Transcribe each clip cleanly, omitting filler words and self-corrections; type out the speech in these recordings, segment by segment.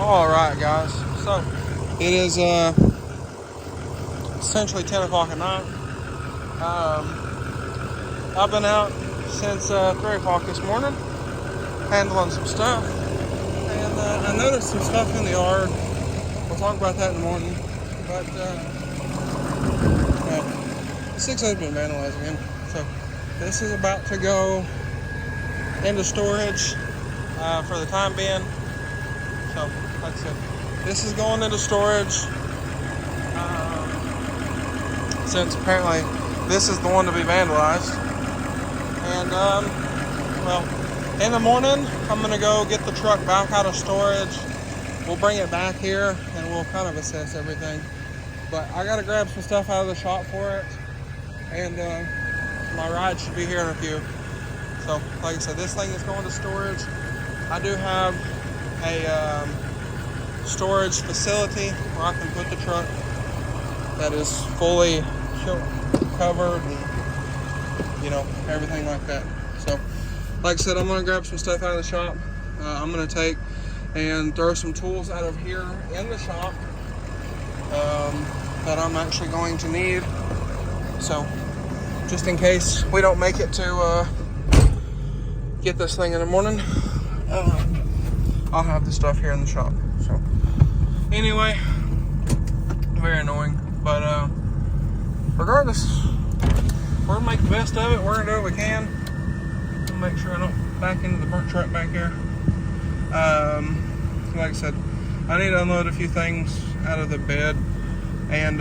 Alright guys, so it is essentially 10 o'clock at night. I've been out since 3 o'clock this morning handling some stuff, and I noticed some stuff in the yard. We'll talk about that in the morning, but the 6's been vandalized again, so this is about to go into storage for the time being. So, like I said, this is going into storage since apparently this is the one to be vandalized. And, well, in the morning, I'm going to go get the truck back out of storage. We'll bring it back here and we'll kind of assess everything. But I got to grab some stuff out of the shop for it. And my ride should be here in a few. So, like I said, this thing is going to storage. I do have a storage facility where I can put the truck that is fully covered and, you know, everything like that. So, like I said, I'm going to grab some stuff out of the shop. I'm going to take and throw some tools out of here in the shop that I'm actually going to need. So, just in case we don't make it to get this thing in the morning, I'll have the stuff here in the shop. So anyway, very annoying, but regardless, we're gonna make the best of it. We're gonna do what we can. I'll make sure I don't back into the burnt truck back here. Like I said, I need to unload a few things out of the bed and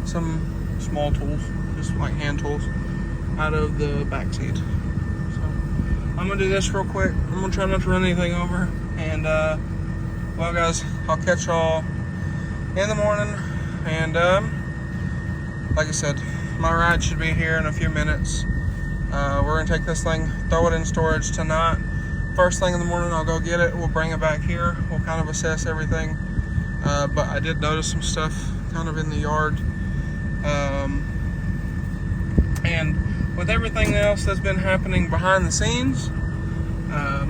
some small tools, just like hand tools, out of the back seat. I'm gonna do this real quick. I'm gonna try not to run anything over. And well guys, I'll catch y'all in the morning. And like I said, my ride should be here in a few minutes. We're gonna take this thing, throw it in storage tonight. First thing in the morning, I'll go get it. We'll bring it back here. We'll kind of assess everything. But I did notice some stuff kind of in the yard. And with everything else that's been happening behind the scenes, I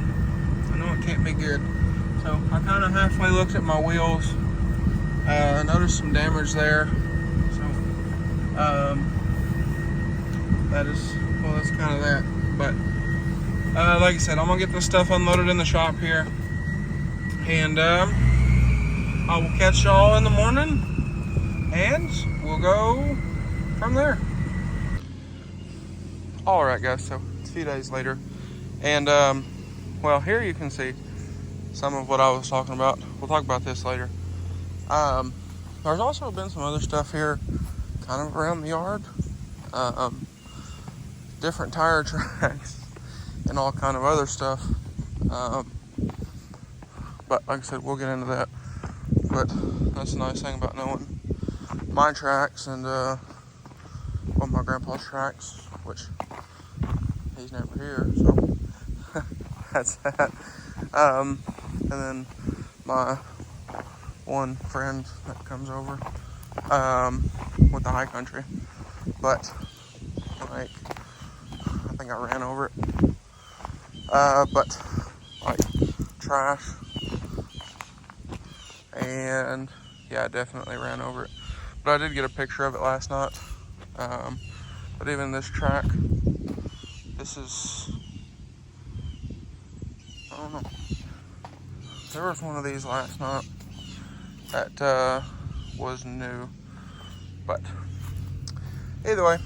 know it can't be good. So I kind of halfway looked at my wheels. I noticed some damage there. So that's kind of that. But like I said, I'm gonna get this stuff unloaded in the shop here, and I will catch y'all in the morning, and we'll go from there. Alright guys, so it's a few days later, and well, here you can see some of what I was talking about. We'll talk about this later. There's also been some other stuff here kind of around the yard, different tire tracks and all kind of other stuff, but like I said, we'll get into that. But that's the nice thing about knowing my tracks and well, my grandpa's tracks, which he's never here, so that's that. And then my one friend that comes over with the high country, but like I think I ran over it, but like trash, and yeah, I definitely ran over it. But I did get a picture of it last night. But even this track, this is, I don't know. There was one of these last night that was new. But either way,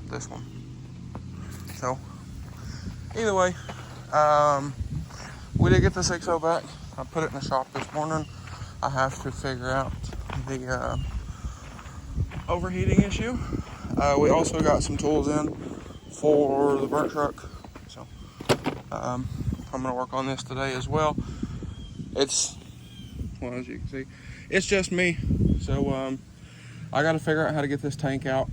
this one. So either way, we did get the 6.0 back. I put it in the shop this morning. I have to figure out the overheating issue. We also got some tools in for the burnt truck, so I'm gonna work on this today as well. It's, well, as you can see, it's just me, so I got to figure out how to get this tank out.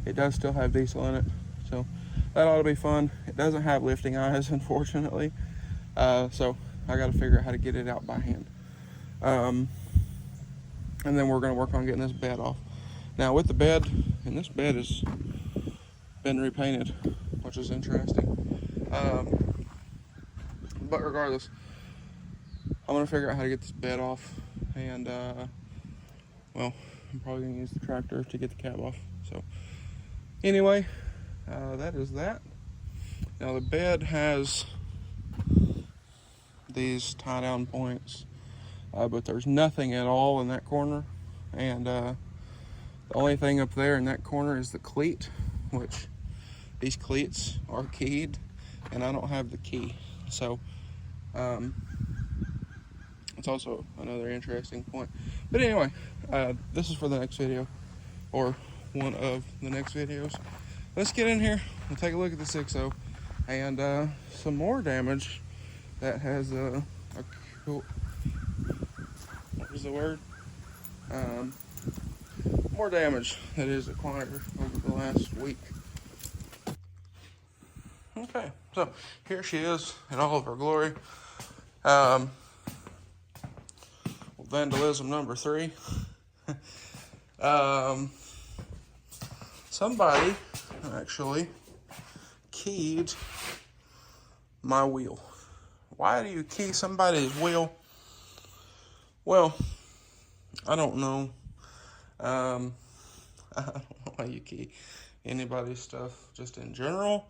It does still have diesel in it, so that ought to be fun. It doesn't have lifting eyes, unfortunately, so I got to figure out how to get it out by hand. And then we're going to work on getting this bed off. Now with the bed, and this bed has been repainted, which is interesting. But regardless, I'm gonna figure out how to get this bed off, and well, I'm probably gonna use the tractor to get the cab off. So anyway, that is that. Now the bed has these tie down points, but there's nothing at all in that corner, and the only thing up there in that corner is the cleat, which these cleats are keyed, and I don't have the key. So it's also another interesting point. But anyway, this is for the next video, or one of the next videos. Let's get in here and take a look at the 6.0 and some more damage that has what was the word? More damage that is acquired over the last week. Okay, so here she is in all of her glory. Vandalism number 3. Somebody actually keyed my wheel. Why do you key somebody's wheel? Well, I don't know. I don't know why you key anybody's stuff just in general.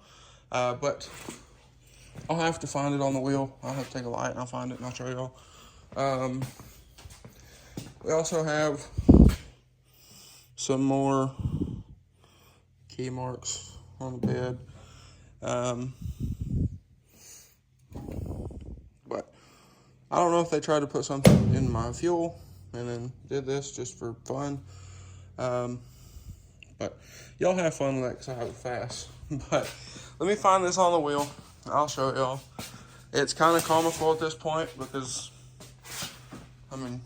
But I'll have to find it on the wheel. I'll have to take a light and I'll find it and I'll show y'all. We also have some more key marks on the bed. But I don't know if they tried to put something in my fuel and then did this just for fun. But y'all have fun with that because I have it fast. But let me find this on the wheel. I'll show y'all. It's kind of comical at this point because, I mean,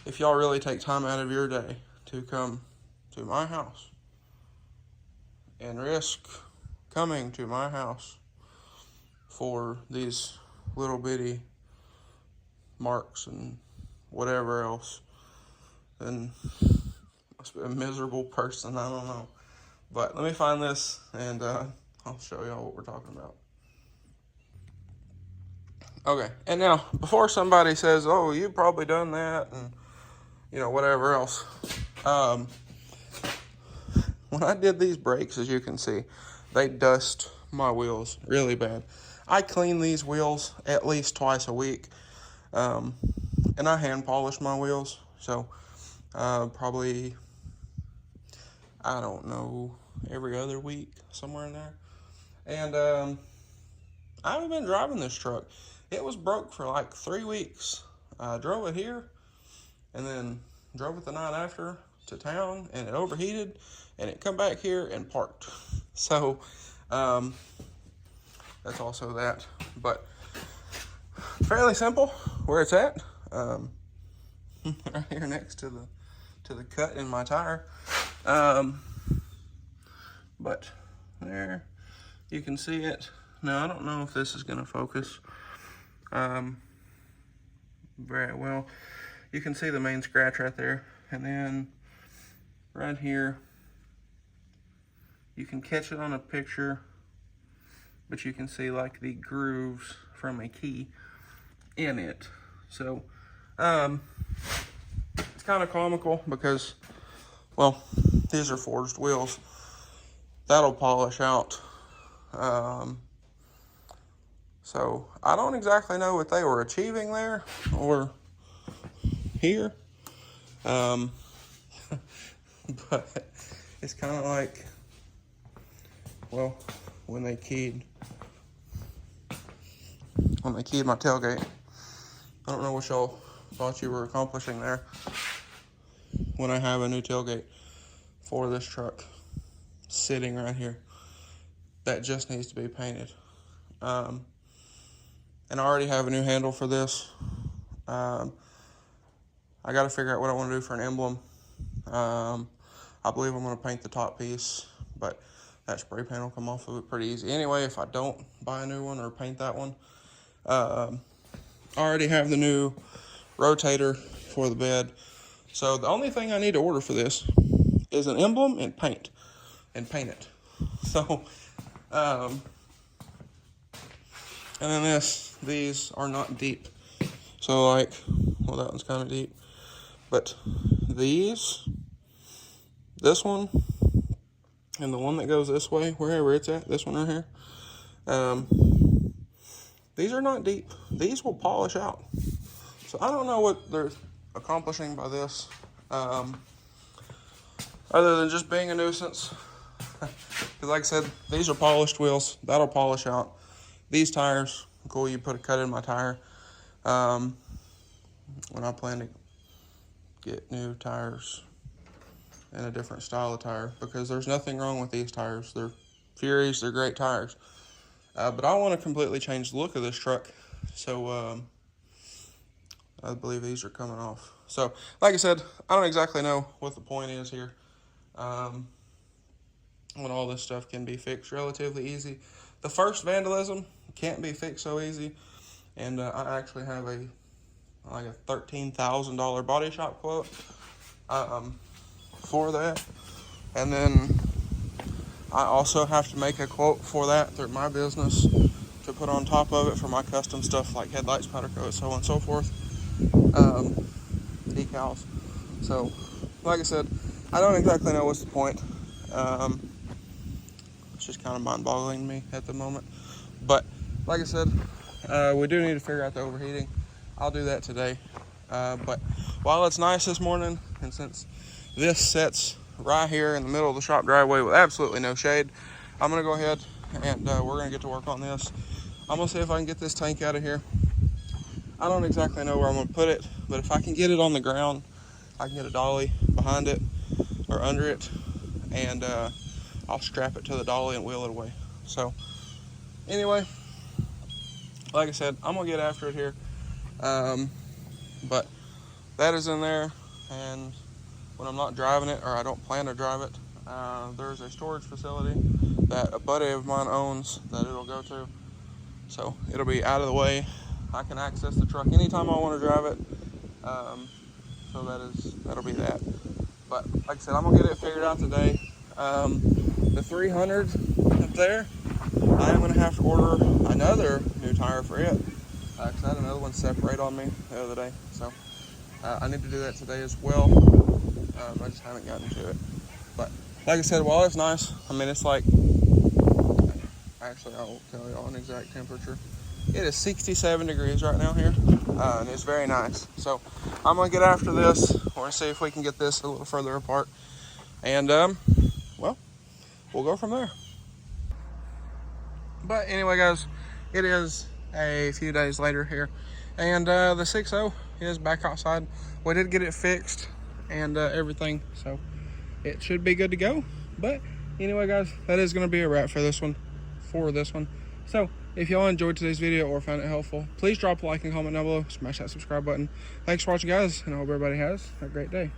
if y'all really take time out of your day to come to my house and risk coming to my house for these little bitty marks and whatever else, then must be a miserable person. I don't know. But let me find this and I'll show y'all what we're talking about. Okay, and now before somebody says, "Oh, you've probably done that," and you know, whatever else. When I did these brakes, as you can see, they dust my wheels really bad. I clean these wheels at least twice a week, and I hand polish my wheels. So probably, I don't know, every other week, somewhere in there. And I haven't been driving this truck. It was broke for like 3 weeks. I drove it here, and then drove it the night after to town, and it overheated, and it come back here and parked. So that's also that. But fairly simple where it's at. Right here next to the cut in my tire. But there you can see it. Now I don't know if this is gonna focus very well. You can see the main scratch right there, and then right here you can catch it on a picture, but you can see like the grooves from a key in it. So it's kind of comical because, well, these are forged wheels. That'll polish out. So I don't exactly know what they were achieving there or here. But it's kind of like, well, when they keyed my tailgate. I don't know what y'all thought you were accomplishing there when I have a new tailgate for this truck sitting right here that just needs to be painted. And I already have a new handle for this. I got to figure out what I want to do for an emblem. I believe I'm going to paint the top piece, but that spray paint will come off of it pretty easy. Anyway, if I don't buy a new one or paint that one, I already have the new rotator for the bed. So the only thing I need to order for this is an emblem and paint it. So And then these are not deep. So like, well, that one's kind of deep. But this one, and the one that goes this way, wherever it's at, this one right here, these are not deep. These will polish out. So I don't know what they're accomplishing by this, other than just being a nuisance. Because like I said, these are polished wheels. That'll polish out. These tires, cool, you put a cut in my tire. When I plan to get new tires and a different style of tire, because there's nothing wrong with these tires. They're Furies, they're great tires. But I want to completely change the look of this truck. So I believe these are coming off. So like I said, I don't exactly know what the point is here. When all this stuff can be fixed relatively easy. The first vandalism can't be fixed so easy. And I actually have a $13,000 body shop quote for that. And then I also have to make a quote for that through my business to put on top of it for my custom stuff like headlights, powder coat, so on and so forth. Decals. So, like I said, I don't exactly know what's the point. It's just kind of mind-boggling to me at the moment. But, like I said, we do need to figure out the overheating. I'll do that today. But while it's nice this morning, and since this sits right here in the middle of the shop driveway with absolutely no shade, I'm going to go ahead and we're going to get to work on this. I'm going to see if I can get this tank out of here. I don't exactly know where I'm going to put it, but if I can get it on the ground, I can get a dolly behind it or under it, and I'll strap it to the dolly and wheel it away. So anyway, like I said, I'm going to get after it here. But that is in there, and when I'm not driving it, or I don't plan to drive it, there's a storage facility that a buddy of mine owns that it'll go to. So it'll be out of the way. I can access the truck anytime I want to drive it. So that'll be that. But like I said, I'm gonna get it figured out today. The 300 up there, I am gonna have to order another new tire for it. Because I had another one separate on me the other day. So I need to do that today as well. I just haven't gotten to it. But like I said, while it's nice, I mean, it's like, actually I'll tell you an exact temperature. It is 67 degrees right now here, and it's very nice. So I'm gonna get after this. We're gonna see if we can get this a little further apart, and well, we'll go from there. But anyway, guys, it is a few days later here, and the 6.0 is back outside. We did get it fixed and everything, so it should be good to go. But anyway, guys, that is going to be a wrap for this one. So if y'all enjoyed today's video or found it helpful, please drop a like and comment down below. Smash that subscribe button. Thanks for watching, guys, and I hope everybody has a great day.